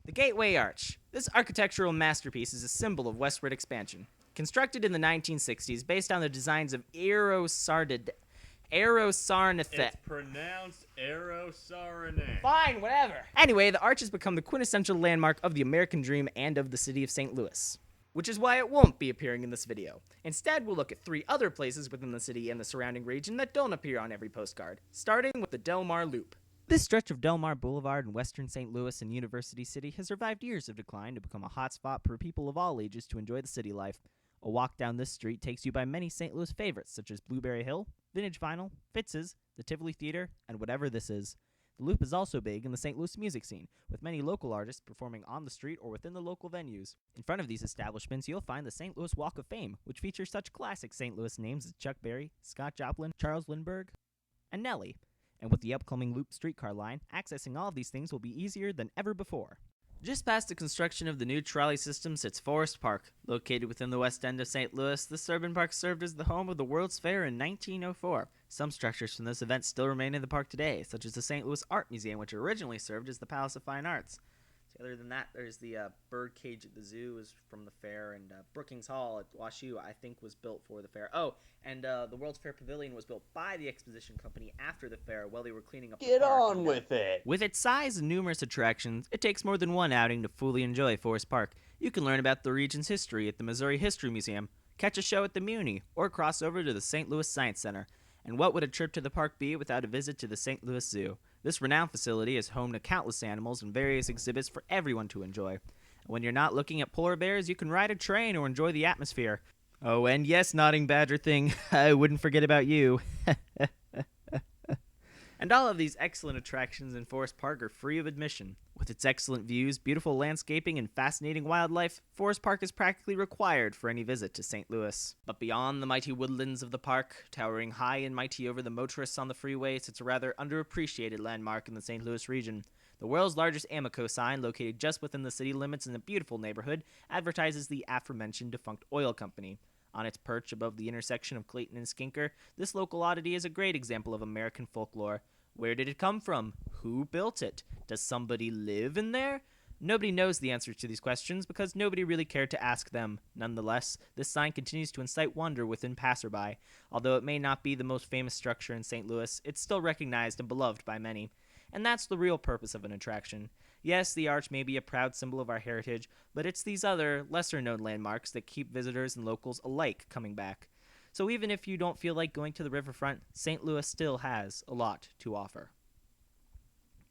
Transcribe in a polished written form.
The Gateway Arch. This architectural masterpiece is a symbol of westward expansion. Constructed in the 1960s based on the designs of Eero Saarinen. It's pronounced Eero Saarinen. Fine, whatever. Anyway, the arch has become the quintessential landmark of the American dream and of the city of St. Louis, which is why it won't be appearing in this video. Instead, we'll look at 3 other places within the city and the surrounding region that don't appear on every postcard, starting with the Delmar Loop. This stretch of Delmar Boulevard in western St. Louis and University City has survived years of decline to become a hotspot for people of all ages to enjoy the city life. A walk down this street takes you by many St. Louis favorites such as Blueberry Hill, Vintage Vinyl, Fitz's, the Tivoli Theater, and whatever this is. The Loop is also big in the St. Louis music scene, with many local artists performing on the street or within the local venues. In front of these establishments, you'll find the St. Louis Walk of Fame, which features such classic St. Louis names as Chuck Berry, Scott Joplin, Charles Lindbergh, and Nelly. And with the upcoming Loop streetcar line, accessing all of these things will be easier than ever before. Just past the construction of the new trolley system sits Forest Park. Located within the west end of St. Louis, this urban park served as the home of the World's Fair in 1904. Some structures from this event still remain in the park today, such as the St. Louis Art Museum, which originally served as the Palace of Fine Arts. Other than that, there's the bird cage at the zoo is from the fair, and Brookings Hall at WashU, I think, was built for the fair. Oh, and the World's Fair Pavilion was built by the Exposition Company after the fair while they were cleaning up the park. Get on with it! With its size and numerous attractions, it takes more than one outing to fully enjoy Forest Park. You can learn about the region's history at the Missouri History Museum, catch a show at the Muni, or cross over to the St. Louis Science Center. And what would a trip to the park be without a visit to the St. Louis Zoo? This renowned facility is home to countless animals and various exhibits for everyone to enjoy. When you're not looking at polar bears, you can ride a train or enjoy the atmosphere. Oh, and yes, Nodding Badger thing, I wouldn't forget about you. And all of these excellent attractions in Forest Park are free of admission. With its excellent views, beautiful landscaping, and fascinating wildlife, Forest Park is practically required for any visit to St. Louis. But beyond the mighty woodlands of the park, towering high and mighty over the motorists on the freeway, sits a rather underappreciated landmark in the St. Louis region. The world's largest Amoco sign, located just within the city limits in a beautiful neighborhood, advertises the aforementioned defunct oil company. On its perch above the intersection of Clayton and Skinker, this local oddity is a great example of American folklore. Where did it come from? Who built it? Does somebody live in there? Nobody knows the answers to these questions because nobody really cared to ask them. Nonetheless, this sign continues to incite wonder within passerby. Although it may not be the most famous structure in St. Louis, it's still recognized and beloved by many. And that's the real purpose of an attraction. Yes, the arch may be a proud symbol of our heritage, but it's these other, lesser-known landmarks that keep visitors and locals alike coming back. So even if you don't feel like going to the riverfront, St. Louis still has a lot to offer.